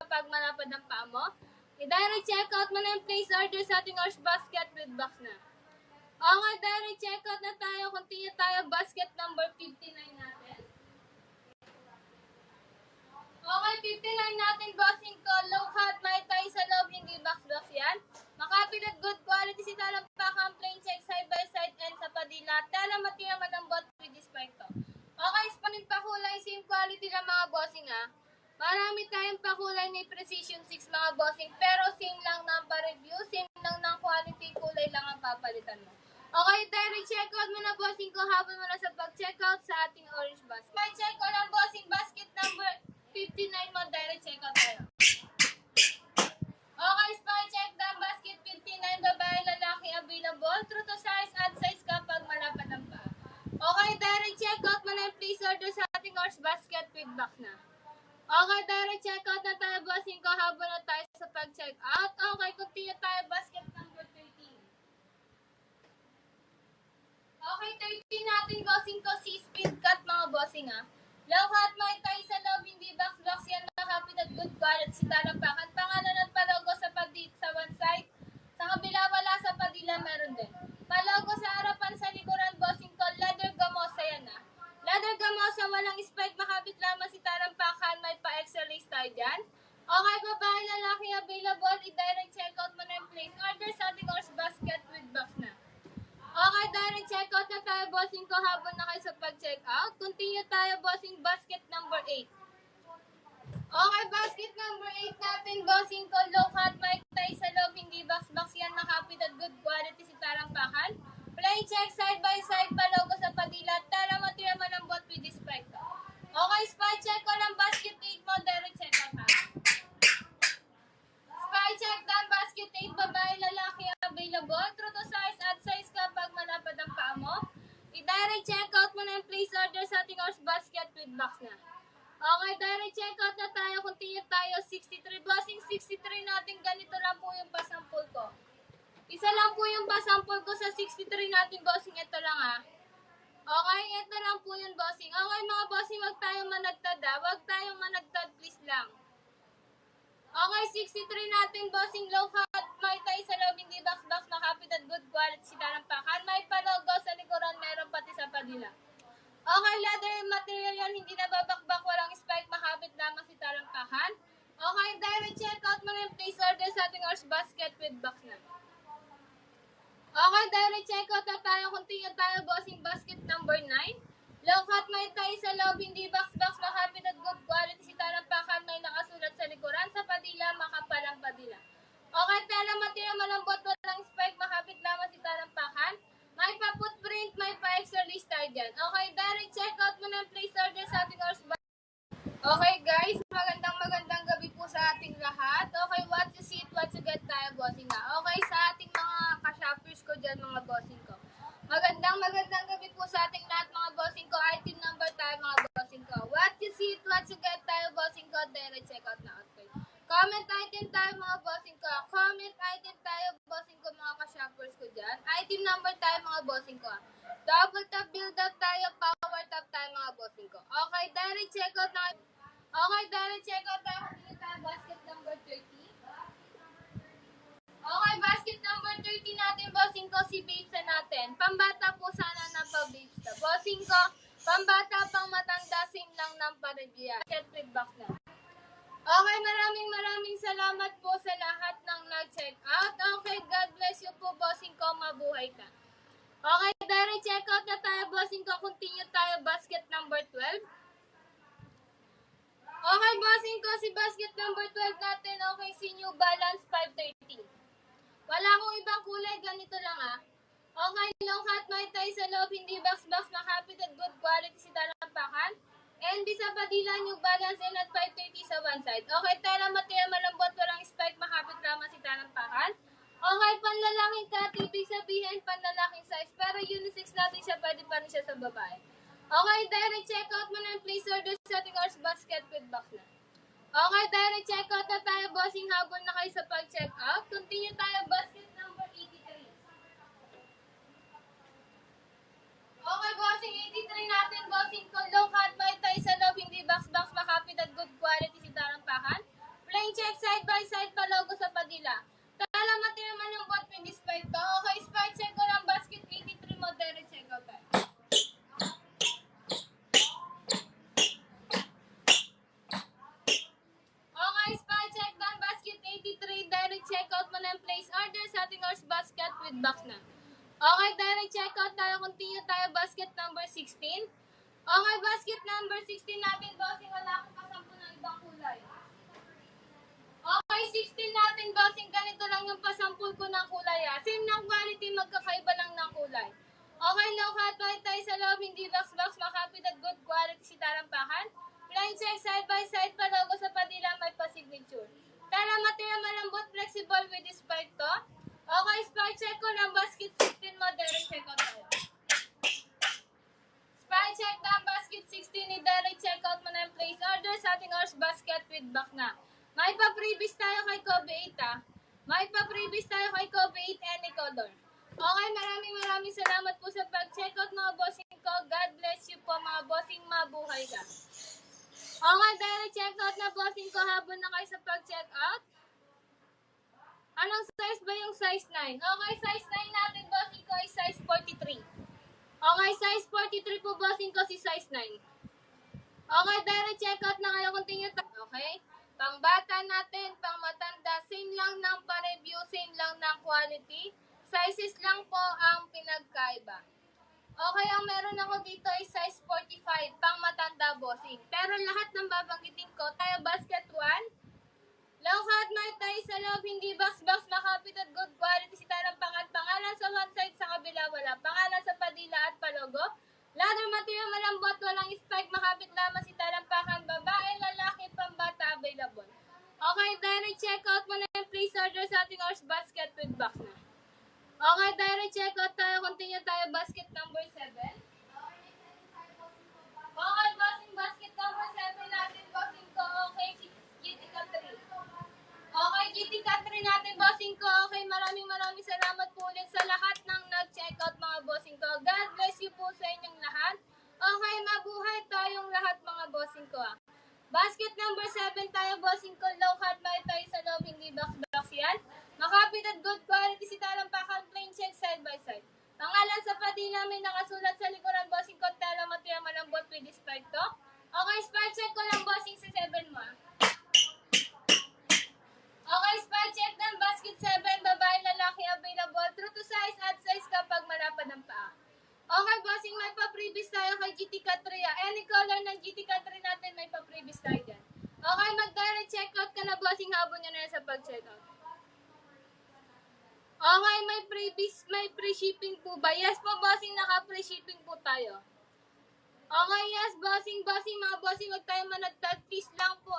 kapag malapad ang paa mo. I-direct checkout mo na yung place order sa ating orange basket with box na. Okay, direct checkout na tayo. Continue tayo, basket number 59 natin. Okay, 59 natin, bossing ko. Low hot, may tayo sa loob, hindi box yan. Makapit at good quality si talampakan, plain check side by side and sa padila. Tala matira malambot with this spike to. Okay, spanin pakulay, same quality lang mga bossing ha. Marami tayong pakulay ni Precision 6 mga bossing, pero same lang ng pa-review, same lang ng quality, kulay lang ang papalitan mo. Okay, direct checkout mo na bossing ko, habol mo na sa pag-checkout sa ating orange basket. May check ko lang bossing, basket number 59 mo, direct checkout tayo. Okay, spy check down, basket 59, babae, lalaki, available. True to size, add size kapag malapad ang paa. Okay, direct checkout mo na yung please order sa ating orange basket with box na. Okay, direct checkout na tayo, bossing ko, habol na tayo sa pag-check out. Okay, continue tayo, basket number 13. Okay, 13 natin, bossing ko, si speed cut mga bossing ha. Low hot, may tayo sa loob, hindi box yan, nakapit at good quality si talampakan. Pangalan at palogo sa sa one side. Sa kabila wala, sa padila meron din. Palogo sa harapan, sa likuran, bossing ko, leather gamosa yan ha. Leather gamosa, walang spike, makapit lamang si talampakan, may pa-extra lace tayo dyan. Okay, babae, lalaki, available, i-direct checkout mo na yung place order sa ating orange basket with box na. Okay, direct checkout na tayo, bossing ko, habang na kayo sa pag-checkout. Continue tayo, bossing, basket number 8. Okay, basket number 8 natin, bossing ko, low hot, mic tayo sa loob, hindi box yan, nakapit at good quality si talampakan. Plain check, side by side, palogo sa padila, tala matira malambot with this spike. Okay, spy check ko lang, basket 8 mo, direct checkout ha. Spy check down, basket 8, babae, lalaki, available. True to size, add size kapag malapad ang paa mo. I-direct checkout mo na yung place order sa ating orange basket with box na. Okay, direct checkout na tayo. Continue tayo, 63. Bossing 63 natin, ganito lang po yung pasample ko. Isa lang po yung pasample ko sa 63 natin, bossing. Ito lang ha. Okay, ito lang po yun, bossing. Okay, mga bossing, wag tayong managtad ha. Wag tayong managtad, please lang. Okay, 63 natin, bossing, low hot, may tayo sa loob, hindi box, makapit at good quality si talampakan. May palogo sa likuran, meron pati sa padila. Okay, leather material yan, hindi nababakbak, walang spike, makapit lamang si talampakan. Okay, direct checkout mo na yung place order sa ating orange basket with box na. Okay, direct checkout na tayo, continue tayo, bossing, basket number 9. Low hot, may tayo sa loob, hindi box, makapit at good quality si talampakan, may nakasulat sa likuran, sa padila, makapal ang padila. Okay, tela matira malambot, walang spike, makapit lamang si talampakan. May pa-footprint, may pa-extra list tayo dyan. Okay, direct checkout mo na place order sa ating orange basket. Okay guys, magandang gabi po sa ating lahat. Okay, what you see, what you get tayo, bossing na. Okay, sa ating mga ka-shoppers ko dyan, mga bossing ko. Magandang gabi po sa ating lahat, mga bossing ko. Item number tayo, mga bossing ko. What you see, what you get tayo, bossing ko. Direct checkout na. Okay. Comment item tayo, mga bossing ko. Comment item tayo, bossing ko, mga ka-shoppers ko dyan. Item number tayo, mga bossing ko. Double tap, build up tayo, power tap tayo, mga bossing ko. Okay, direct checkout na. Okay, direct checkout tayo. Continue tayo, basket number 30. Okay, basket number 30 natin, bossing ko, si babes natin. Pambata po sana na pa-babes na. Bossing ko, pambata pang matanda, same lang ng pa-review. Check with box na. Okay, maraming salamat po sa lahat ng nag-check out. Okay, God bless you po, bossing ko, mabuhay ka. Okay, direct checkout na tayo, bossing ko. Continue tayo, basket number 12. Okay, bossing ko, si basket number 12 natin, okay, si New Balance 530. Wala akong ibang kulay, ganito lang ah. Okay, long hot, may tayo sa loob, hindi box, makapit at good quality si talampakan. NB sa padila, New Balance, and at 530 sa one side. Okay, tela matira malambot, walang spike, makapit lamang si talampakan. Okay, panlalaking cut, ibig sabihin panlalaking size, pero unisex natin siya, pwede pa rin siya sa babae. Okay, direct checkout mo na yung place order sa ating orange basket with box na. Okay, direct checkout na tayo, bossing, habol na kayo sa pag-checkout. Continue tayo, basket number 83. Okay, bossing, 83 natin, bossing, low hot, may tayo sa loob, hindi box, makapit at good quality si talampakan. Plain Line check side by side pa logo sa padila. Tala material man yung bot with spike to. Okay, spike check ko ng basket 83 mo. Direct check out tayo. Okay, spike check down basket 83. Direct check out mo na yung place order sa ating horse basket with box na. Okay, direct check out tayo. Continue tayo basket number 16. Okay, basket number 16 natin, bossing. Wala akong pasampo ng ibang kulay. Okay, 16 natin, bossing. Ganito lang yung pasampul ko ng kulay. Same ng quality, magkakaiba lang ng kulay. Okay, low hot white tayo sa loob, hindi box-box, makapit at good quality si Tarampakan. Line check side by side pa logo sa padila, may pa-signature. Tara, material malambot, flexible with this spike to. Okay, spike check ko ng basket 16 mo, direct check out tayo. Spike check ng basket 16 ni direct check out mo na yung place order sa ating horse basket with back na. May pa-previous tayo kay Kobe 8 May pa-previous tayo kay Kobe 8 any color. Okay, maraming salamat po sa pag-check out mga bossing ko. God bless you po mga bossing, mabuhay ka. Okay, direct check out na bossing ko habang na kayo sa pag-check out. Anong size ba yung size 9? Okay, size 9 natin bossing ko ay size 43. Okay, size 43 po bossing ko si size 9. Okay, direct check out na kayo. Continue tayo. Okay? Pang bata natin, pang matanda, same lang ng pa-review, same lang ng quality. Sizes lang po ang pinagkaiba. Okay, ang meron ako dito ay size 45, pang matanda bossing. Pero lahat ng babanggitin ko, tayo basket 1. Low hot mic tayo sa loob, hindi box-box, makapit at good quality si Tarampakan. Pangalan sa one side, sa kabila wala. Pangalan sa padila at palogo. Leather material malambot, walang spike, makapit lamang si Tarampakan. Babae, lalaki, pambata, available. Okay, direct check out mo na yung place order sa ating horse basket with box na. Okay, direct check out tayo. Continue tayo basket number 7. Okay, bossing basket number 7 natin, bossing ko. Okay, GT Country. Okay, GT Country natin, bossing ko. Okay, maraming salamat po ulit sa lahat ng nag-check out mga bossing ko. God bless you po sa inyong lahat. Okay, mabuhay tayong lahat mga bossing ko. Basket number 7 tayo, bossing ko. Low hot may tayo sa loob, hindi box-box yan. Makapit at good quality si Tarampakan, plain check side by side. Pangalan sa padila may nakasulat sa likuran, bossing ko. Tela material malambot with this spike to. Okay, spike check ko lang, bossing sa 7 mo. Okay, spike check ng basket 7, babae, lalaki, available. True to size at size kapag malapad ang paa. Okay, bossing, may pa-previous tayo kay GT Katria. Any color ng GT Katria natin, may pa-previous tayo dyan. Okay, mag-direct check out ka na, bossing, habon nyo na yan sa pag-check out. Okay, may pre-shipping po ba? Yes po, bossing, naka-pre-shipping po tayo. Okay, yes, bossing, mga bossing, huwag tayong managtad. Please lang po,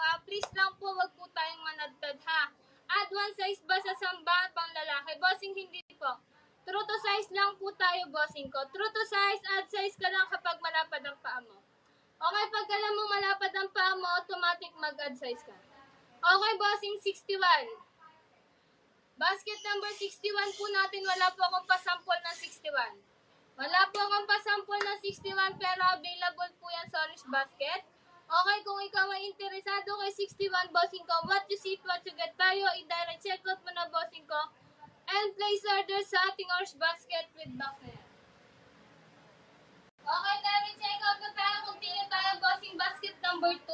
wag po tayong managtad, ha. Add one size ba sa samba pang lalaki? Bossing, hindi po. True to size lang po tayo, bossing ko. True to size, add size ka lang kapag malapad ang paa mo. Okay, pag alam mo malapad ang paa mo, automatic mag-add size ka. Okay, bossing, 61. Basket number 61 po natin, wala po akong pasample ng 61. Wala po akong pasample ng 61 pero available po yan sa orange basket. Okay, kung ikaw ay interesado kay 61, bossing ko, what you see, what you get tayo, i-direct check out mo na, bossing ko, and place order sa ating orange basket with box na yan. Okay, direct check out na tayo, continue tayo, bossing basket number 2.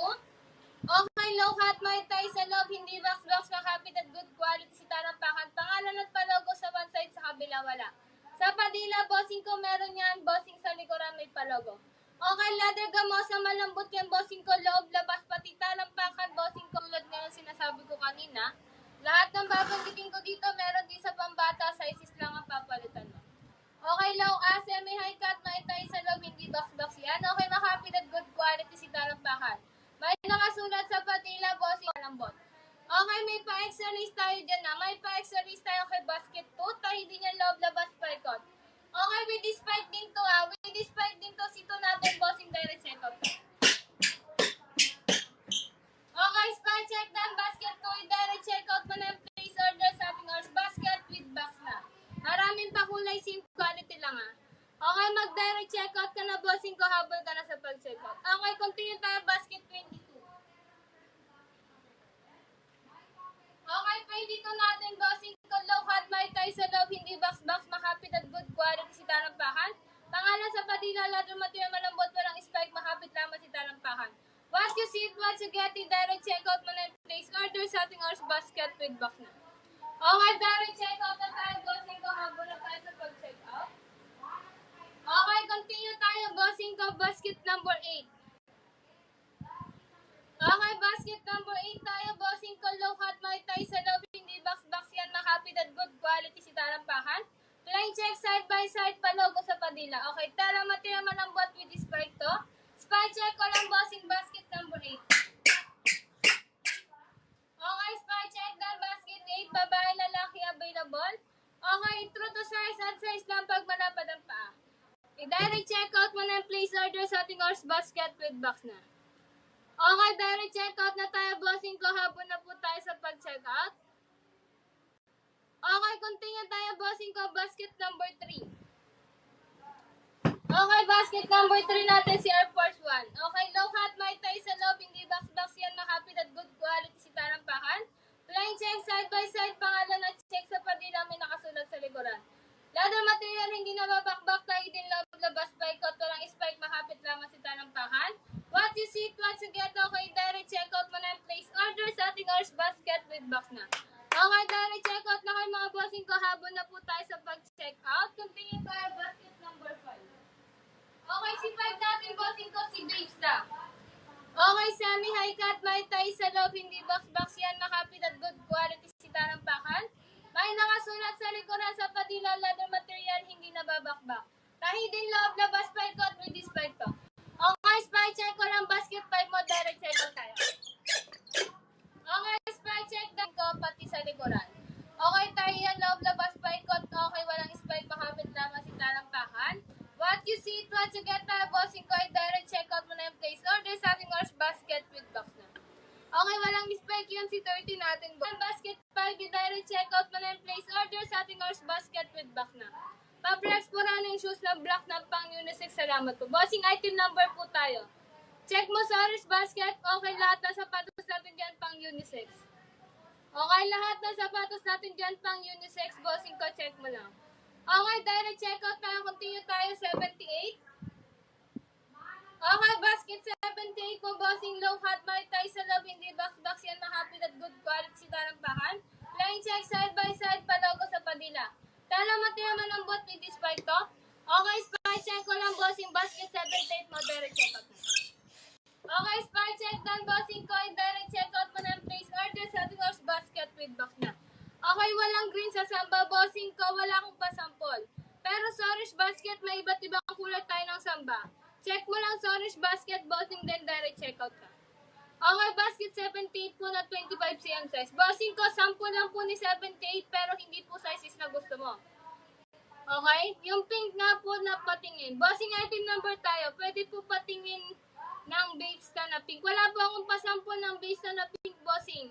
Okay, low hot may tayo sa loob, hindi box-box, makapit at good quality si Tarampakan. Pangalan at palogo sa one side, sa kabila wala. Sa padila, bossing ko, meron yan, bossing sa likuran may palogo. Okay, leather gamosa, malambot yan, bossing ko, loob, labas, pati Tarampakan, bossing ko, tulad nga yung sinasabi ko kanina. Lahat ng babanggitin ko dito, meron din sa pambata, sizes lang ang papalitan mo. Okay, low, semi-high cut, may tayo sa loob, hindi box-box yan. Okay, makapit at good quality si Tarampakan. May nakasulat sa padila, bossing, malambot. Okay, may pa-exercise tayo dyan na. May pa-exercise tayo kay basket 2, tayo din yan loob, labas, paikot. Okay, with this spike din to, with this spike din to, sito natin, bossing, direct check out. Okay, spike check down, basket 2, direct check out mo na yung place order sa ating horse basket with box na. Maraming pakulay, same quality lang, Okay, mag-direct check out ka na, bossing ko, habol ka na sa pag-check out. Okay, continue tayo, basket 22. quality si Tarampakan. Pangalan sa Padilla, ladder material malambot, walang spike, mahapit lamang si Tarampakan. Once you see it, once you get it, direct checkout mo na yung place order sa ating Ars Basket with box na. Okay, direct checkout na tayo, bossing ko, habol na tayo sa pag-checkout. Okay, continue tayo, bossing ko, basket number 8. Okay, basket number 8 tayo, bossing ko, low hot, may tayo sa loob, hindi box yan, makapit at good quality si Tarampakan. Plain check, side by side, palogo sa Padilla. Okay, tara, material malambot with this spike to. Spike check ko lang, bossing, basket number 8. Okay, spike check down, basket 8, babae, lalaki, available. Okay, true to size at size lang pag malapad ang paa. I-direct checkout mo na yung place order sa ating Ars Basket with box na. Okay, direct checkout na tayo, bossing ko, habon na po tayo sa pag-checkout. Okay, continue tayo, bossing ko, basket number 3. Okay, basket number 3 natin si Air Force 1. Okay, low hot, may tayo sa loob, hindi box yan, makapit at good quality si Tarampakan. Plain check, side by side, pangalan at check sa Padilla, may nakasulat sa likuran. Ladder material, hindi na babakbak, tayo din loob, labas, spike out, walang spike, makapit lamang si Tarampakan. What you see, what you get, okay, direct checkout mo na yung place order sa ating Ars Basket with box na. Okay, direct checkout na kayo mga bossing ko, habon na po tayo sa pag-checkout. Continue tayo, basket number 5. Okay, si 5 natin, bossing ko, si Babesta. Okay, semi-high cut, may tayo sa loob, hindi box yan, makapit at good quality si Tarampakan. May nakasulat sa likuran sa Padilla, ladder material, hindi nababakbak. Tahi din loob, labas, spike out with this spike to. Okay, spike check ko lang, basket 5 mo, direct check tayo. Okay, spike check din ko, pati sa likuran. Okay, tayo yan, loob, labas, spike out. Okay, walang spike, makapit lamang si Tarampakan. What you see, what you get, bossing ko, direct check out mo na yung place order sa ating Ars Basket with box na. Okay, walang spike yun si 30 natin. Basket 5, direct check out mo na yung place order sa ating Ars Basket with box na. Pa-flex po na yung shoes na black na pang unisex. Salamat po. Bossing item number po tayo. Check mo sa Ars Basket. Okay, lahat ng sapatos natin dyan pang unisex. Okay, lahat ng sapatos natin dyan pang unisex. Bossing ko, check mo lang. Okay, direct check out tayo. Continue tayo, 78. Okay, basket 78 po, bossing, low hot, may tayo sa love, hindi box yan, makapit at good quality si Tarampakan. Line check, side by side, palogo sa Padilla. Tala matira manambot with this spike to. Okay, spike check ko lang, bossing, basket 78 mo, direct check out mo. Okay, spike check done, bossing ko, direct check out mo ng place order sa ating Ars Basket with box na. Okay, walang green sa samba, bossing ko, wala akong pasampol. Pero sa Ars Basket, may iba't ibang kulay tayo ng samba. Check mo lang sa Orange Basket, bossing, then direct checkout ka. Okay, basket 78 po na 25 cm size. Bossing ko, sample lang po ni 78, pero hindi po sizes na gusto mo. Okay? Yung pink nga po na patingin. Bossing item number tayo. Pwede po patingin ng base na pink. Wala po akong pasample ng base na pink, bossing.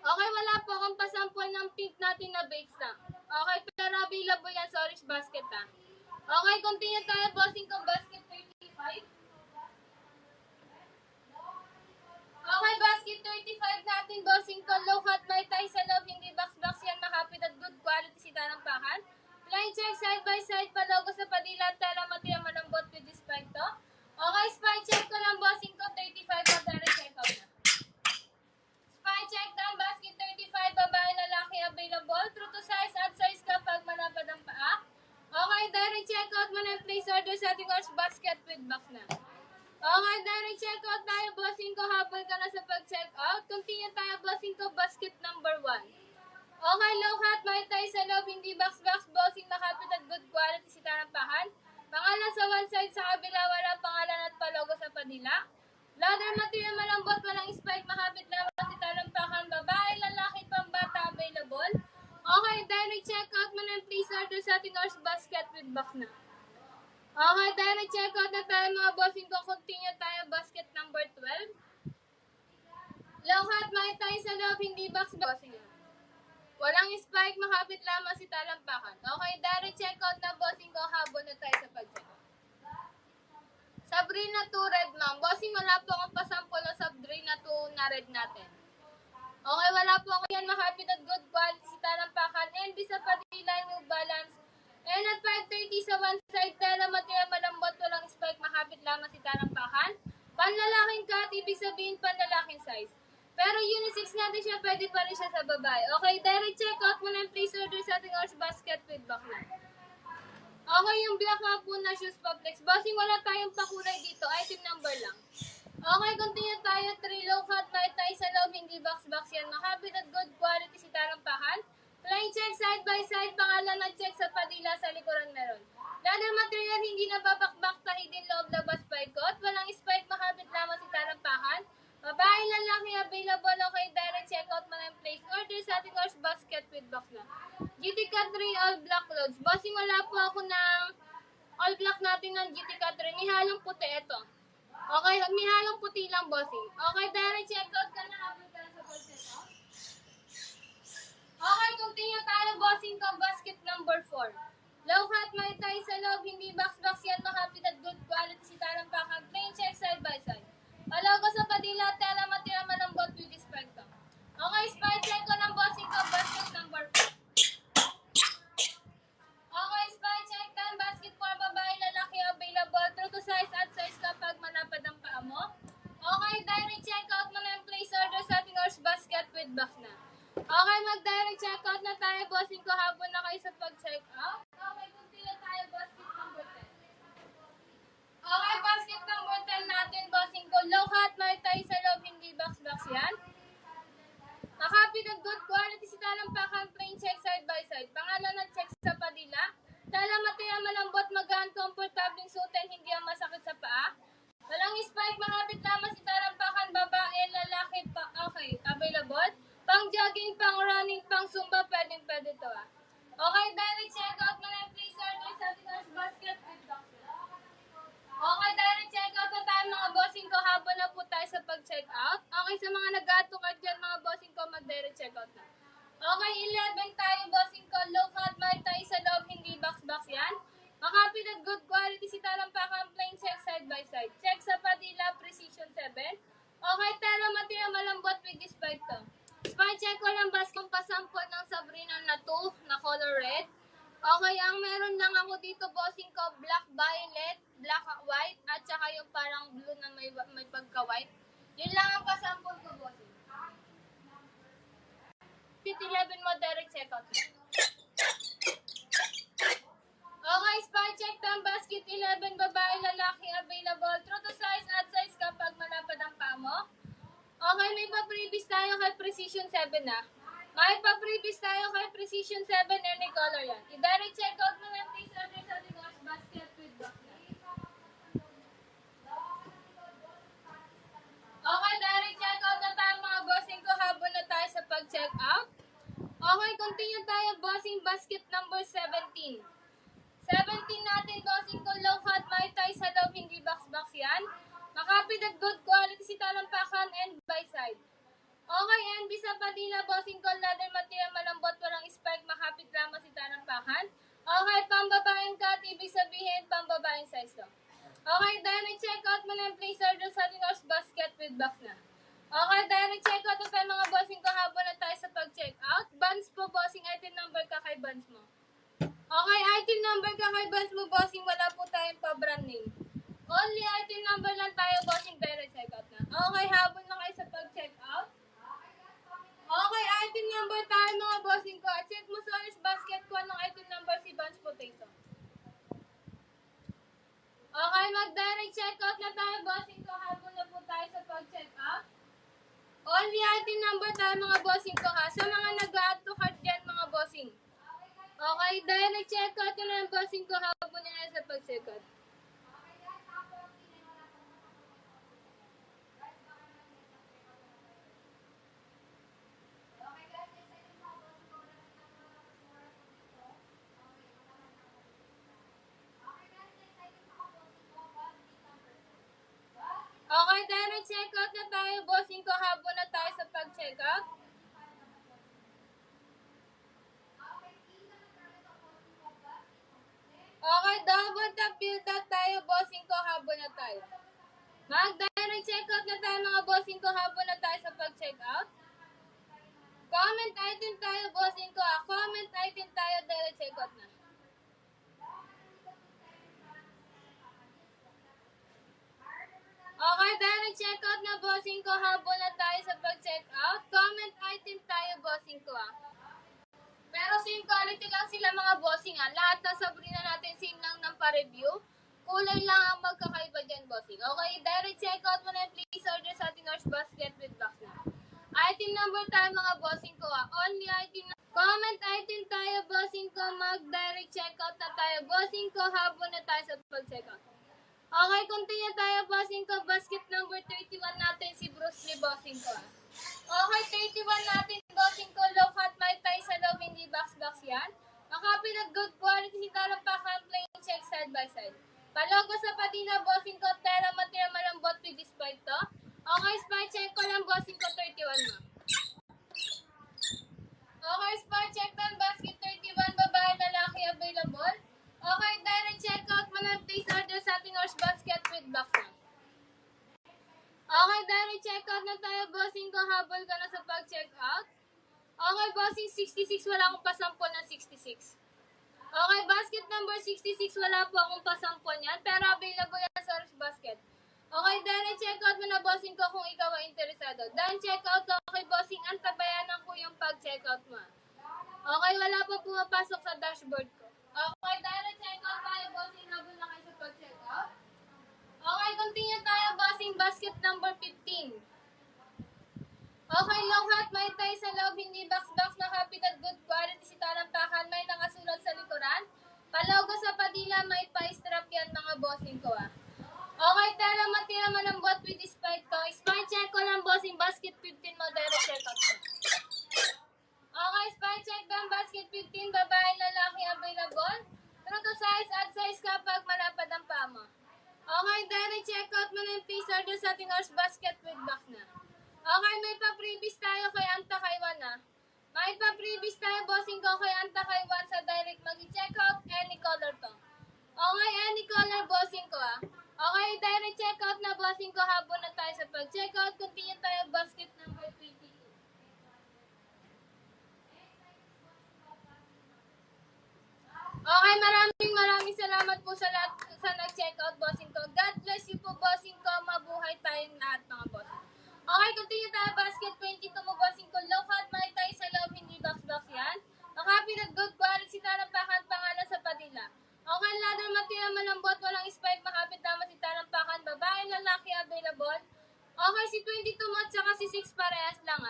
Okay, wala po akong pasample ng pink natin na base na. Okay, pero available yan sa Orange Basket ha. Okay, continue tayo, bossing ko, basket 35. Okay, basket 35 natin, bossing ko, low hot, may tayo sa loob, hindi box yan, makapit at good quality si Tarampakan. Line check, side by side, palogo sa Padilla, tala matira malambot with this spike to. Okay, spike check ko lang, bossing ko, 35, direct check out na. Spike check down, basket 35, babae, lalaki, available, true to size, at size kapag malapad ang paa. Okay, direct checkout mo na yung place order sa ating Ars Basket with box na. Okay, direct checkout tayo, bossing ko, habol ka na sa pag-checkout. Continue tayo, bossing ko, basket number 1. Okay, low hot, may tayo sa loob, hindi box, bossing, makapit at good quality si Tarampakan. Pangalan sa one side, sa kabila, wala pangalan at palogo sa Padilla. Ladder material malambot, walang spike, makapit lamang si Tarampakan, babae, lalaki, pambata, available. Okay, direct checkout mo na yung place order sa ating Ars Basket with box na. Okay, direct checkout na tayo mga bossing ko. Continue tayo, basket number 12. Low hot, may tayo sa loob, hindi box, bossing. Walang spike, makapit lamang si Tarampakan. Okay, direct checkout na, bossing ko, habol na tayo sa pag-checkout. Sabrina 2 red, ma'am. Bossing, wala po akong pasample ng Sabrina 2 na red natin. Okay, wala po ako yan, makapit at good quality si Tarampakan. And sa Padilla, New Balance, And at 5:30 sa one side, tela material malambot, walang spike, makapit lamang si talampakan. Panlalaking cut, ibig sabihin panlalaking size. Pero unisex natin siya, pwede pa rin siya sa babae. Okay, direct check out mo na yung please order sa ating horse basket with bakla. Okay, yung black nga po na shoes paplex. Bossing, wala tayong pakulay dito. Item number lang. Okay, continue tayo. 3 low cut, may tayo sa loob, hindi box-box yan. Makapit at good quality si talampakan. Plain check side by side, pangalan at check sa padila sa likuran meron. Leather material, hindi na babakbak, tahidin loob labas paikot. Walang spike, makapit lamang si talampakan. Babae lalaki available, okay, direct checkout mo na yung place order sa ating horse basket with box na. GT Cut 3 all black loads. Bossing, wala po ako ng all black natin ng GT Cut 3. May halong puti ito. Okay, may halong puti lang, bossing. Okay, direct checkout ka na habang ka sa pag-checkout. Okay, continue tayo, bossing ko. Basket number 4. Low cut, may tayo sa loob. Hindi box-box yan. Makapit at good quality si talampakan. Plain check side by side. Palago sa padila, tela matira malambot with spectrum. Okay, spike check ko ng bossing ko. Basket number 4. Okay, spike check time. Basket for babae, lalaki available. True to size at size kapag malapad ang paa mo. Okay, direct checkout mo na yung place order sa ating horse basket with box na. Okay, mag-direct checkout na tayo, bossing ko. Habon na kayo sa pag-check out. Okay, continue tayo, basket number 10. Okay, basket number 10 natin, bossing ko. Low cut, may tayo sa loob, hindi box-box yan. Makapit at good quality si talampakan, plain check side by side. Pangalan at check sa padila. Tala material malambot, magaan, komportabling suotin, hindi ang masakit sa paa. Walang spike, makapit lamang si talampakan, babae, lalaki, okay, available. Pang jogging, pang running, pang zumba, pwede to ah. Okay, direct check out mo na yung please order sa ating horse basket with box. Okay, direct check out na tayo mga bossing ko. Habang na po tayo sa pag-check out. Okay, sa mga nag-atukad dyan mga bossing ko, mag-direct check out na. Okay, 11 tayo bossing ko. Low cut, may tayo sa loob, hindi box-box yan. Makapit at good quality si talampakan, plain check side by side. Check sa padila, precision 7. Okay, tela material malambot with spike to. Spike check ko lang baskong pasampol ng Sabrina na 2 na color red. Okay, ang meron lang ako dito, bossing ko, black violet, black white, at saka yung parang blue na may pagka-white. Yun lang ang pasampol ko, bossing. 11 mo, direct checkout na. Okay, spy check ng basket 11, babae, lalaki, available. True to size at size kapag malapad ang paa mo. Okay, may pa-previous tayo kay Precision 7 na. May pa-previous tayo kay Precision 7, any color yan. I-direct check out mo ng please order sa ating horse basket with box na. Okay, direct check out na tayo mga bossing ko habang na tayo sa pag-check out. Okay, continue tayo, bossing basket number 17. 17 natin, bossing ko, low cut, may tayo sa loob, hindi box-box yan. Makapit at good quality si talampakan and by side. Okay, NB sa padila, bossing ko, leather material malambot, walang spike, makapit lamang si talampakan. Okay, pambabaeng cut, ibig sabihin, pambabaeng size to. Okay, direct check out mo na yung place order sa ating horse basket with box na. Okay, direct check out na tayo mga bossing ko habang na tayo sa pag-check out. Bands po, bossing, item number ka kay bands mo. Okay, item number ka kay bands mo, bossing, wala po tayong pa-brand name. Only item number lang tayo, bossing, direct check out na. Okay, habang na kayo sa pag-check out. Okay, item number tayo mga bossing ko. Check mo sa honest basket ko anong item number si Vans Potato. Okay, mag-direct check out na tayo, bossing ko. Habang na po tayo sa pag-check out. Only item number tayo mga bossing ko ha. Sa mga nag-add to cart dyan mga bossing. Okay, direct check out na ng bossing ko habang na sa pag-check out. Okay, direct check out na tayo, bossing ko, habang na tayo sa pag-check out. Okay, double tap build out tayo, bossing ko, habang na tayo. Mag-direct check out na tayo mga bossing ko, habang na tayo sa pag-check out. Comment item tayo, bossing ko. Comment item tayo, direct check out na. Okay, direct checkout na bossing ko. Habol na tayo sa pag-checkout. Comment item tayo bossing ko Pero same quality lang sila mga bossing Lahat na sabihin na natin same lang ng pa-review. Kulay lang ang magkakaiba dyan bossing. Okay, direct checkout mo na please order sa ating North Basket with box na. Item number tayo mga bossing ko Only item na. Comment item tayo bossing ko. Mag-direct checkout na tayo bossing ko. Habol na tayo sa pag-checkout. Okay, continue tayo bossing ko. Basket number 31 natin si Bruce Lee bossing ko Okay, 31 natin bossing ko. Low hot may tayo sa loob, hindi box yan. Makapit at good quality si talampakan plain check side by side. Palogo sa patina bossing ko. Tela matira malambot with this spike to. Okay, spike check ko lang bossing ko 31 mo. Okay, spike check lang basket 31 babae lalaki available. Okay, direct checkout mo na please order sa ating horse basket with box na. Okay, direct checkout na tayo bossing ko. Habol ka na sa pag-checkout. Okay, bossing 66. Wala akong pasampol na 66. Okay, basket number 66. Wala po akong pasampol yan. Pero available yan sa horse basket. Okay, direct checkout mo na bossing ko kung ikaw ay interesado. Done checkout ko. Okay, bossing. Antabayanan ko yung pag-checkout mo. Okay, wala pa pumapasok sa dashboard ko. Okay, direct checkout tayo bossing. Habol na kayo sa pag-checkout. Okay, continue tayo bossing basket number 15. Okay, long hot may tayo sa loob, hindi box nakapit at good quality si talampakan, may nakasulat sa likuran. Palogo sa padila, may pa-strap yan mga bossing ko Okay, tela matira malambot with this spike to. Spike check ko lang bossing, basket 15 mo, direct check out mo. Okay, spike check lang, basket 15, babae, lalaki available. True to size, add size kapag malapad ang paa mo. Okay, direct checkout mo na yung please order sa ating horse basket with box na. Okay, may pa-previous tayo kay Anta Kaiwan May pa-previous tayo bossing ko kay Anta Kaiwan sa direct mag-checkout any color to. Okay, any color bossing ko Okay, direct checkout na bossing ko. Habol na tayo sa pag-checkout. Continue tayo basket number 22. Okay, maraming salamat po sa lahat sa nag-checkout bossing ko. God bless you po bossing ko. Mabuhay tayong lahat mga bossing. Okay, continue tayo basket 22 mo bossing ko. Low hot may tayo sa loob, hindi box yan. Makapit at good quality talampakan pangalan sa padila. Okay, ladder material malambot, walang spike, makapit tama si talampakan, babae, lalaki available. Okay, si 22 mo at saka si 6 parehas lang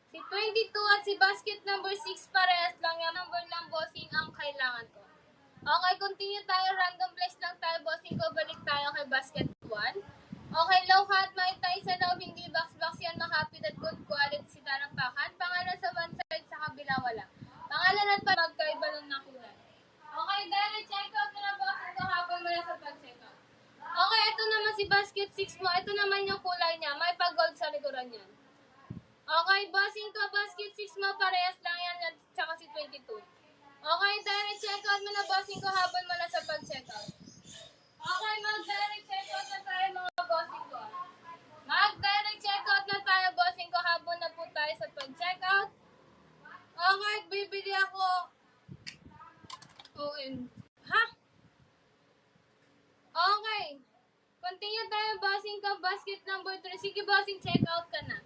Si 22 at si basket number 6 parehas lang yan. Number lang bossing ang kailangan ko. Okay, continue tayo. Random place lang tayo bossing ko. Balik tayo kay basket 1. Okay, low hot may tayo sa loob, hindi box yan, makapit at good quality si talampakan. Pangalan sa one side, sa kabila wala. Pangalan at magkaiba lang na kulay. Okay, direct checkout na bossing ko. Habol mo na sa pag-checkout. Okay, ito naman si basket 6 mo. Ito naman yung kulay niya. May pag-gold sa likuran yan. Okay, bossing ko. Basket 6 mo. Parehas lang yan at saka si 22. Okay, direct checkout mo na bossing ko. Habol mo na sa pag-checkout. Okay, mag-direct checkout na tayo mga bossing ko. Mag-direct checkout na tayo bossing ko. Habol na po tayo sa pag-checkout. Okay, bibili ako. Ha? Okay. Continue tayo bossing ko. Basket number 3. Sige bossing, checkout ka na.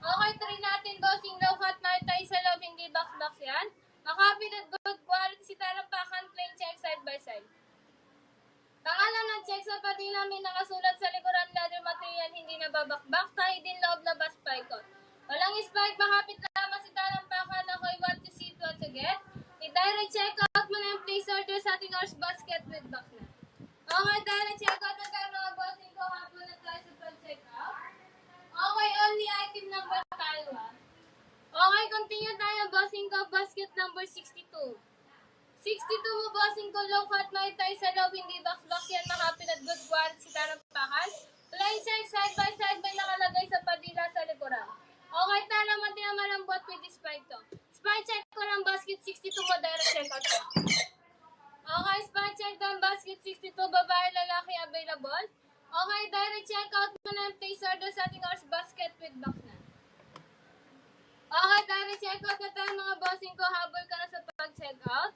Okay, try natin bossing. Low hot na tayo sa loob, hindi box yan. Makapit at good quality si talampakan, plain check side by side. Pangalan ng check sa patina, may nakasulat sa likuran, leather material, hindi nababakbak, tayo din loob na bas paikot. Walang spike, makapit lamang si talampakan, ako I want to see it once again. I-direct check out mo na yung place order sa ating horse basket with box na. Okay, direct check out na tayo mga bossing ko, hapon na tayo sa pag-check out. Okay, only item number tayo Okay, continue tayo bossing ko, basket number 62. 62 mo bossing ko, low hot may tayo sa loob, hindi box yan, makapit at good quality si talampakan. Plain check, side by side, may nakalagay sa padila sa likuran. Okay, talaman din ang malambot with this spike to. Spike check ko lang basket 62 mo, direct check out ko. Okay, spike check down basket 62, babae, lalaki available. Okay, direct check out mo na yung place order sa ating horse basket with box na. Okay, direct check out na tayo mga bossing ko, habol ka na sa pag-check out.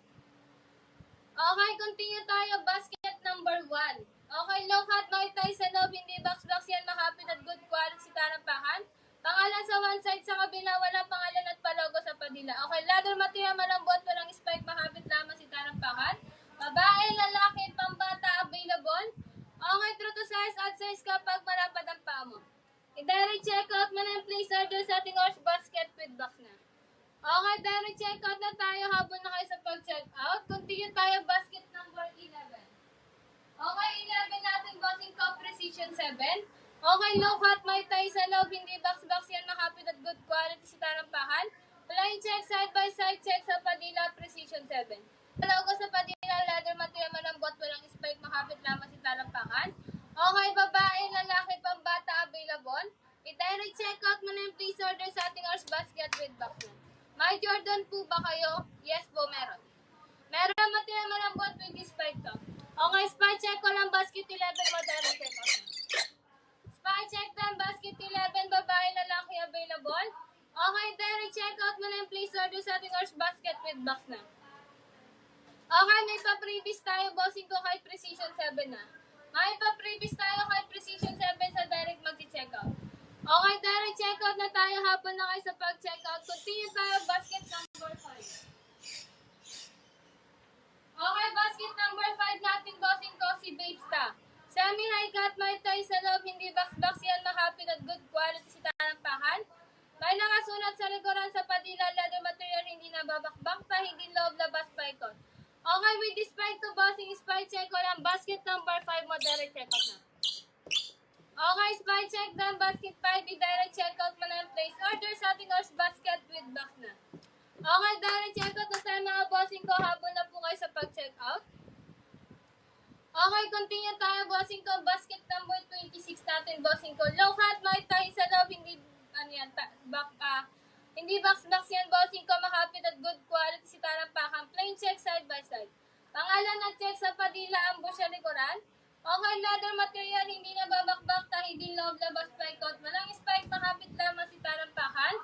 Okay, continue tayo. Basket number 1. Okay, low cut, makit tayo sa loob, hindi box-box yan, makapit at good quality tarampakan. Pangalan sa one side, sa kabila, walang pangalan at palogo sa padila. Okay, leather material, malambot, walang spike, makapit lamang si tarampakan. Babae, lalaki, pambata, available. Okay, true to size at size kapag malapad ang paa mo. I-direct check out mo na yung place order sa ating horse basket with box na. Okay, direct check out na tayo habang na kayo sa pag-check out. Continue tayo basket number 11. Okay, 11 natin bossing ko, precision 7. Okay, low cut, may tayo sa loob, hindi box-box yan, makapit at good quality sa tarampahan. Flying check, side by side check sa padila, precision 7. Logo sa padila, leather material, malambot, walang spike, makapit lamang sa tarampahan. Okay, babae, lalaki, pambata, available. I-direct check out mo na yung please order sa ating horse basket with box na. May Jordan po ba kayo? Yes po, meron. Meron material malambot with spike to. Okay, spy check ko lang basket 11 mo direct check out na. Spy check lang basket 11 babae lalaki available. Okay, direct check out mo na yung please order sa ating horse basket with box na. Okay, may pa-previous tayo bossing ko kay Precision 7 na. May pa-previous tayo kay Precision 7 sa direct mag-check out. Okay, direct check out na tayo habang na kayo sa pag-check out. Continue tayo basket number 5. Okay, basket number 5 natin bossing ko si Babesta. Semi-high cut, may tayo sa loob, hindi box-box yan, makapit at good quality si tarampakan. May nakasulat sa likuran sa padila, leather material, hindi nababakbak, hindi loob, labas, paikot. Okay, with this spike to bossing, spike check ko lang, basket number 5 mo, direct check out na. Okay, spike check down, basket 5, i-direct check out mo na yung place order sa ating horse basket with box na. Okay, direct check out na tayo mga bossing ko habang na po kayo sa pag-check out. Okay, continue tayo bossing ko. Basket number 26 natin bossing ko. Low cut, may tayo sa loob. Hindi, hindi box-box yan bossing ko. Makapit at good quality si tarampakan. Plain check side by side. Pangalan at check sa padila, ambush sa likuran. Okay, leather material, hindi na babakbak, hindi loob, labas, paikot. Walang spike, makapit lamang si tarampakan.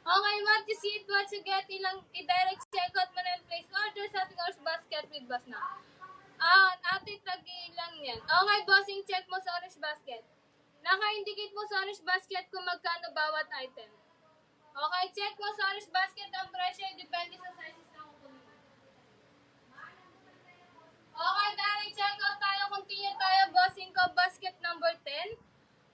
Okay, what you see it, what you get, i-direct check out mo na yung place order sa ating horse basket with boss na. Ating tagi lang yan. Okay, bossing, check mo sa orange basket. Naka-indicate mo sa orange basket kung magkano bawat item. Okay, check mo sa orange basket ang presyo, depende sa sizes na kukunin. Okay, direct check out tayo, continue tayo, bossing ko, basket number 10.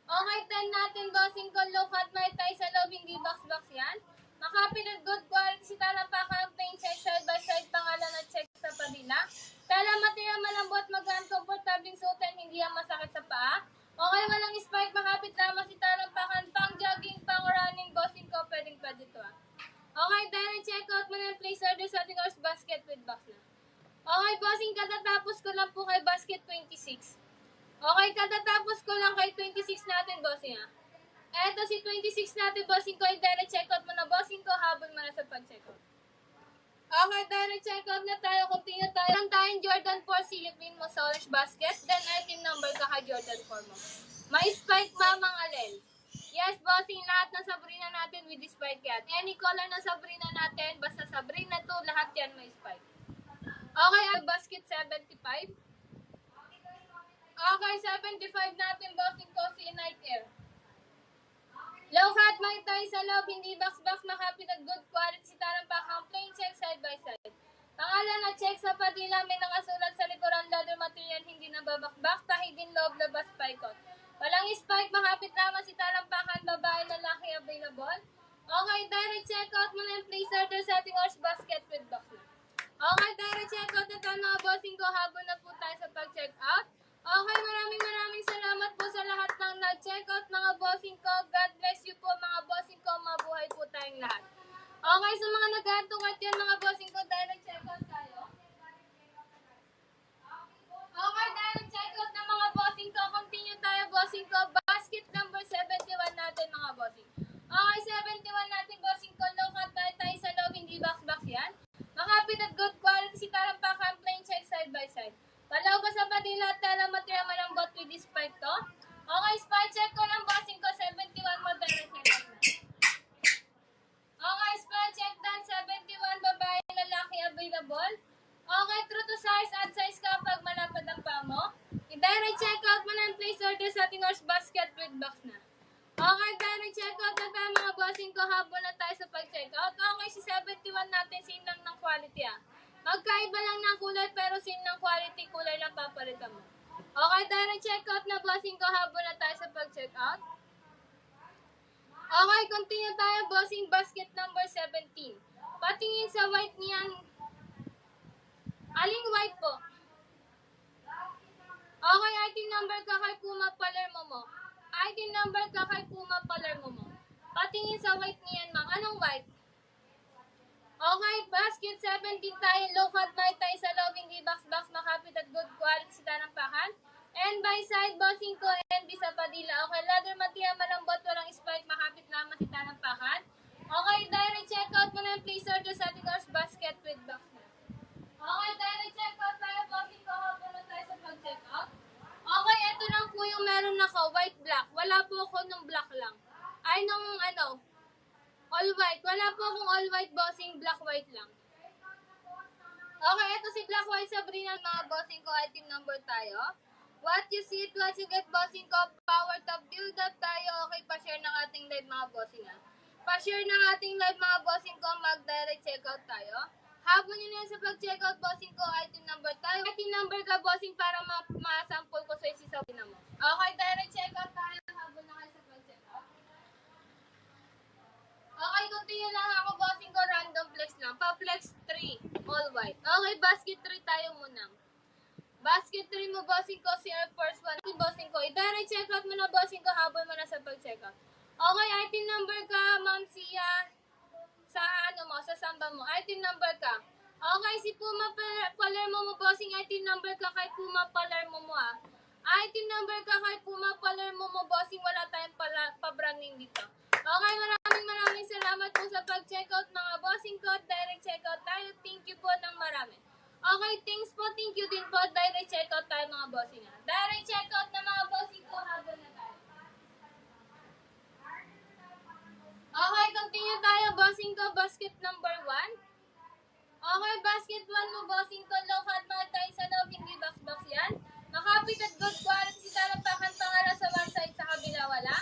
Okay, 10 natin, bossing ko, low cut, may tayo sa loob, hindi box-box yan. Makapit at good quality si tarampakan, plain check side by side, pangalan at check sa padila. Tala material malambot, magaan, komportabling suotin, hindi yan masakit sa paa. Okay, walang spike, makapit lamang si tarampakan, pang jogging, pang running, bossing ko, pwedeng to ah. Okay, direct check out mo na yung place order sa ating horse basket with box na. Okay, bossing, katatapos ko lang po kay basket 26. Okay, katatapos ko lang kay 26 natin, bossing ah. Eto si 26 natin, bossing ko, i-direct check out mo na, bossing ko, habol mo na sa pag-check out. Okay, direct check out na tayo, continue tayo. Lang tayong Jordan 4 silipin mo sa orange basket, then item number ka kay Jordan 4 mo. May spike mamang alel. Yes, bossing, lahat ng Sabrina natin with the spike yan. Any color na Sabrina natin, basta Sabrina to, lahat yan may spike. Okay, basket 75. Okay, 75 natin, bossing ko, si Night Air. Low cut, may tayo sa loob, hindi box-box, makapit at good quality si tarampakan, plain check side by side. Pangalan at check sa padila, may nakasulat sa likuran, leather material, hindi nababakbak, din loob, labas, paikot. Walang spike, makapit lamang si tarampakan, babae, lalaki, available. Okay, direct check out mo na yung place order sa ating horse basket with box na. Okay, direct check out na tayo mga bossing ko, habang na po tayo sa pag-check out. Okay, maraming salamat po sa lahat ng nag-check out mga bossing ko. God bless you po mga bossing ko. Mabuhay po tayong lahat. Okay, sa mga nag-aatukat yan mga bossing ko, direct check out tayo. Okay, direct check out na mga bossing ko. Continue tayo bossing ko. Basket number 71 natin mga bossing. Okay, 71 natin bossing ko. Low cut tayo sa loob, hindi box-box yan. Makapit at good quality si tarampakan, plain check side by side. Palaw ko sa padila, tala material malambot with this spike to. Okay, spike check ko lang bossing ko, 71 mo, direct check out na. Okay, spike check done, 71, babae, lalaki, available. Okay, true to size, at size kapag malapad ang paa mo. I-direct check pag-check out. Okay, si 71 natin, same lang ng quality Magkaiba lang ng kulay pero same ng quality, kulay lang papalitan mo. Okay, direct check out na bossing ko habol na tayo sa pag-check out. Okay, continue tayo bossing basket number 17. Patingin sa white niyan. Aling white po? Okay, item number ka kay Puma Palermo mo. Item number ka kay Puma Palermo mo. Patingin sa white niyan, ma'am. Anong white? Okay, basket 17 tayo. Low cut may tayo sa loob, hindi box makapit at good quality si tanampakan. And by side, bossing ko, NB sa padila. Okay, leather material, malambot, walang spike, makapit naman si tanampakan. Okay, direct check out mo na yung please order sa ating horse basket with box na. Okay, direct check out tayo, bossing ko. Habang na tayo sa pag-check out. Okay, ito lang po yung meron ako, white black. Wala po ako nung black lang. Ay, nung all white. Wala po akong all white bossing, black white lang. Okay, ito si black white Sabrina, mga bossing ko, item number tayo. What you see it, what you get, bossing ko, power top, build up tayo. Okay, pa-share ng ating live, mga bossing Pa-share ng ating live, mga bossing ko, mag-direct checkout tayo. Habon nyo na yan sa pag-checkout, bossing ko, item number tayo. Item number ka, bossing, para ma-sample ko sa isisabi na mo. Okay, direct checkout tayo. Habon na kayo sa pag-checkout. Okay, continue lang ako, bossing ko, random flex lang. Pa-flex 3, all white. Okay, basket 3 tayo muna. Basket 3 mo, bossing ko, si Air Force 1. Bossing ko, i-direct checkout mo na, bossing ko, habon mo na sa pag-checkout. Okay, item number ka, Ma'am Sia. Sa sa samba mo. Item number ka. Okay, si Puma Palermo mo, bossing. Item number ka kay Puma Palermo mo Item number ka kay Puma Palermo mo, bossing. Wala tayong pa-branding dito. Okay, maraming salamat po sa pag-checkout, mga bossing ko. Direct checkout tayo. Thank you po ng marami. Okay, thanks po. Thank you din po. Direct checkout tayo, mga bossing Direct checkout na, mga bossing ko. Habol na tayo. Okay, continue tayo, bossing ko, basket number 1. Okay, basket 1 mo, bossing ko, low cut mga tayo sa loob, hindi box yan. Makapit at good quality si tanampakan, pangalan sa one side, sa kabila wala.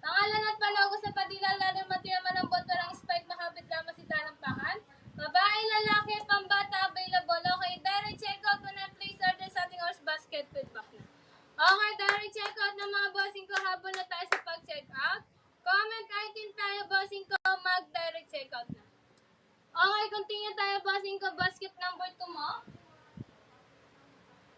Pangalan at palogo sa padila, leather material, malambot, walang spike, makapit lamang si tanampakan. Babae, lalaki, pambata, available. Okay, direct checkout mo na, please order sa ating horse basket with box na. Okay, direct checkout na, mga bossing ko, habol na tayo sa pag-checkout. Comment item tayo, bossing ko, mag-direct checkout na. Okay, continue tayo, bossing ko, basket number 2 mo.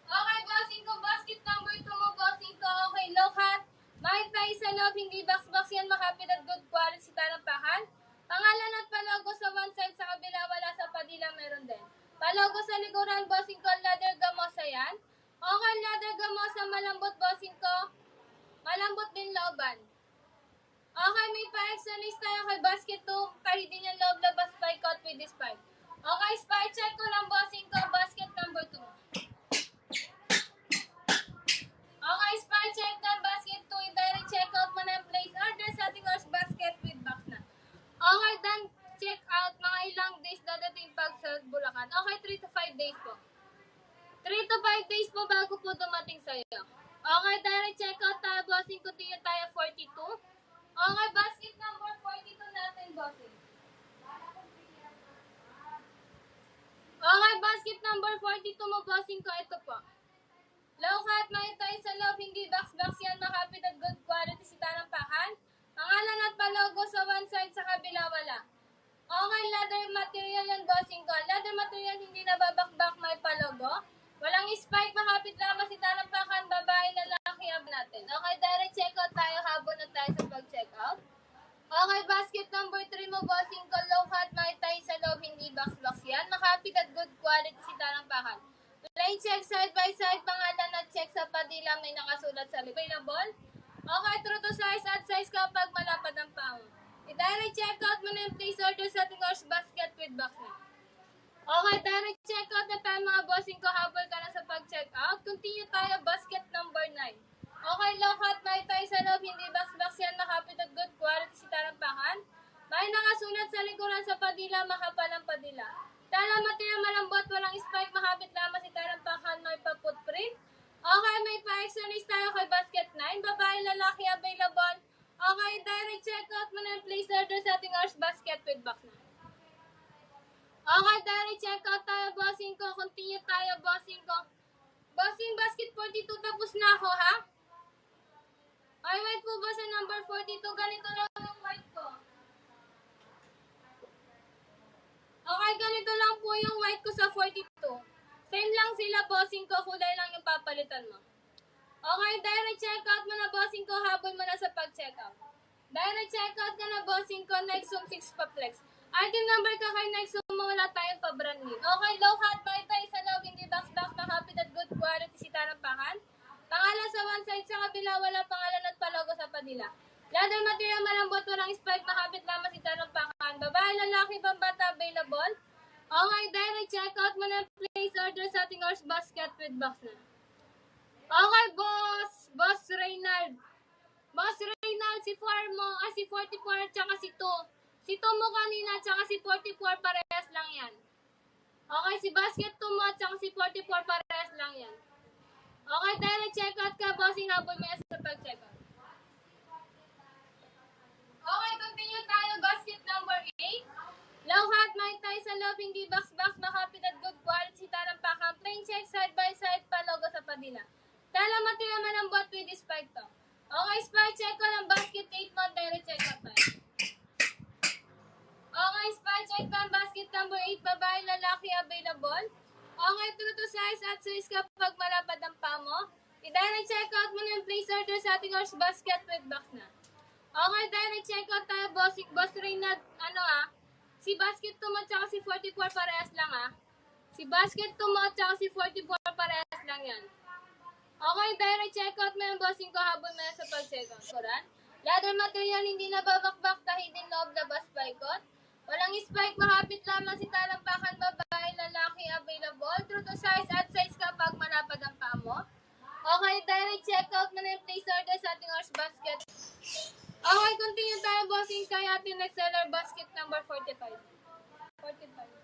Okay, bossing ko, basket number 2 mo, bossing ko. Okay, low cut. May tayo sa loob, hindi box yan, makapit at good quality si tanampakan. Pangalan at palogo sa one side, sa kabila, wala sa padila, meron din. Palogo sa likuran, bossing ko, leather gamosa yan. Okay, leather gamosa, malambot, bossing ko. Malambot din looban. Okay, may pa-exercise tayo kay basket 2. Kahit din yung loob labas spike out with this spike. Okay, spike check ko lang, bossing ko. Basket number 2. Okay, spike check ng basket 2. I-direct check out mo na yung place order sa ating horse basket with box na. Okay, done. Check out. Mga ilang days dadating pag sa Bulacan. Okay, 3 to 5 days po. 3 to 5 days po bago po dumating sa'yo. Okay, direct check out tayo, bossing. Continue tayo, 42. Okay, basket number 42 natin, bossing. Okay, basket number 42 mo, bossing ko. Ito po. Low cut, may tayo sa loob, hindi box yan, makapit at good quality si tanampakan. Pangalan at palogo sa one side, sa kabila wala. Okay, leather material yan, bossing ko. Leather material, hindi nababakbak, may palogo. Walang spike, makapit lamang si tanampakan, babae, lalaki, natin. Okay, direct checkout tayo, habon na tayo sa pag-checkout. Okay, basket number 3 mo, bossing ko, low cut, may tayo sa loob, hindi box yan. Makapit at good quality si tanampakan. Plain check, side by side, pangalan at check sa padila, may nakasulat sa lip. Available? Okay, true to size at size kapag malapad ang pang. I-direct checkout mo na yung place order sa ating horse basket with box na. Okay, direct checkout na tayo, mga bossing ko, habol ka na sa pag-checkout. Continue tayo, basket number 9. Okay, low cut, may tayo sa loob, hindi box yan, makapit at good quality si tanampakan. May nakasulat sa likuran sa padila, makapal ang padila. Tala material, malambot, walang spike, makapit lamang si tanampakan, may pa-footprint. Okay, may pa-exercise tayo kay basket 9. Babae, lalaki, available. Okay, direct checkout mo na yung place order sa ating horse basket with box na. Okay, direct check out tayo, bossing ko. Continue tayo, bossing ko. Bossing, basket 42, tapos na ako, ha? Ay, wait po ba sa number 42? Ganito lang yung white ko. Okay, ganito lang po yung white ko sa 42. Same lang sila, bossing ko. Kulay lang yung papalitan mo. Okay, direct checkout mo na, bossing ko. Habol mo na sa pag-checkout. Direct checkout ka na, bossing ko. Nexum 6 pa flex. Item number ka kay Nexum mo, wala tayong pa-brand new. Okay, low hot buy tayo sa loob, hindi box, makapit at good quality si Tarampakan. Pangalan sa one side, sa kabila, wala pangalan at palogo sa padila. Leather material, malambot, walang spike, makapit lamang si Tarampakan. Babae, lalaki, pambata, available. Okay, direct checkout mo na, place order sa ating horse basket with box na. Okay, boss. Boss Reynald. Boss Reynald, si 4 mo, si 44, tsaka si 2. Si 2 mo kanina, tsaka si 44, parehas lang yan. Okay, si basket 2 mo, tsaka si 44, parehas lang yan. Okay, direct checkout ka, bossing, habol mo yan sa pag-checkout. Okay, continue tayo, basket number 8. Low hot, may tayo sa loob, hindi box, makapit at good quality, Tarampakan. Plain check, side by side, palogo sa padila. Tala material man ang bot with spike to. Okay, spike check ko ng basket 8 mo, direct check up tayo. Okay, spike check pa ang basket number 8, babae, lalaki, available. Okay, true to size at size kapag malapad ang paa mo. I-direct check out mo na yung place order sa ating horse basket with box na. Okay, direct check out tayo, boss Reynald, si basket 2 mo tsaka si 44 parehas lang Si basket 2 mo tsaka si 44 parehas lang yan. Okay, direct checkout mo yung bossing ko, habol mo sa pag-checkout. Kuran? Leather material, hindi na babakbak, tahidin loob, labas, paikot. Walang spike, mahapit lamang si Tarampakan, babae, lalaki, available. True to size at size kapag malapad ang paa mo. Okay, direct checkout mo na yung place order sa ating horse basket. Okay, continue tayo, bossing, kay ating next seller, basket number 45. 45.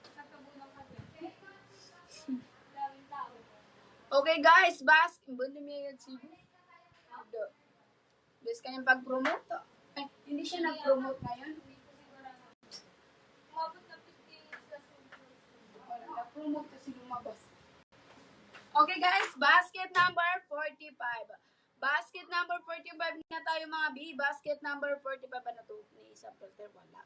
Okay guys, bundo niya yan si Bes kanyang pag-promote to. Ay, hindi siya nag-promote ngayon. Nag-promote kasi lumabas. Okay guys, basket number 45. Basket number 45 na tayo mga B. Basket number 45 pa na to. Ni isa filter wala.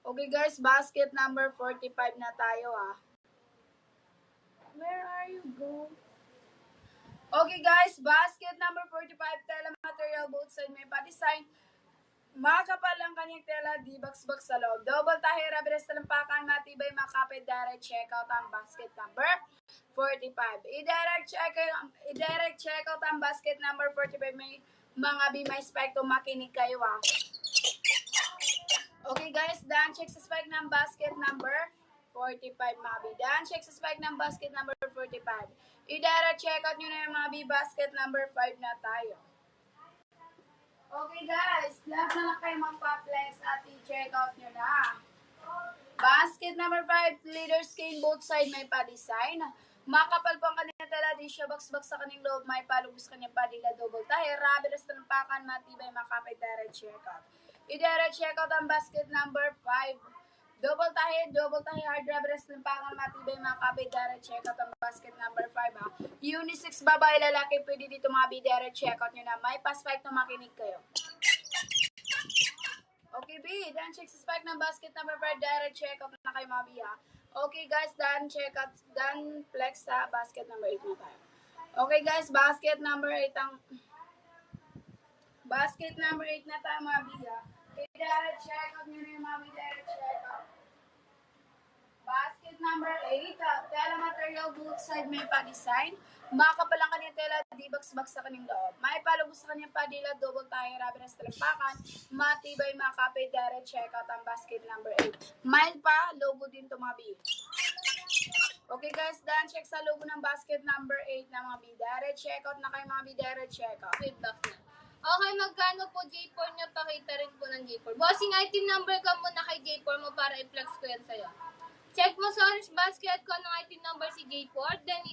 Okay guys, basket number 45 na tayo Where are you go? Okay guys, basket number 45, tela material both side may pa-design. Makakapal ang kanyang tela, di box sa loob. Double tahi, rubberes talampakan, matibay, makapit, direct check out ang basket number 45. I-direct check out ang basket number 45. May mga B, may spike to, makinig kayo Okay guys, dan check sa spike ng basket number 45 mga B. Dan check sa spike ng basket number 45. I-direct check out nyo na yung mga B, basket number 5 na tayo. Okay guys, lahat na lang kayo magpa-flex at i-check out nyo na. Basket number 5, leader skin, both side may pa-design. Makapal po ang kanina tela, di siya box sa kaning loob, may palubos kanyang padila, double tayo, rubberes talampakan, matibay, makapit, direct check out. I-direct check out ang basket number 5. Double tahi, hard rubberes talampakan, matibay, makapit, direct check out ang basket number 5 Unisex, babae, lalaki, pwede dito mga direct check out nyo na. May pa-spike na makinig kayo. Okay, B, dan check sa spike ng basket number 5, direct check out na kayo mga B Okay guys, dan check out, dan flex sa basket number 8 na tayo. Okay guys, basket number 8 na tayo mga B direct check out nyo na yung mga B, direct check out. Basket number 8, tela material, both side may pa-design. Makapal ang kanyang tela, di box sa kanyang loob. May palubos sa kanyang padila, double tayo, rubberes talampakan, matibay, makapit, direct check out ang basket number 8. May pa, logo din to mga B. Okay guys, dan check sa logo ng basket number 8 na mga B. Direct check out na kayo mga B, direct check out. With box na. Okay, magkano po J4 nyo? Pakita rin po ng J4. Bossing, item number ka muna kay J4 mo para i-flex ko yan sa'yo. Check mo sa orange basket ko ng item number si J4, then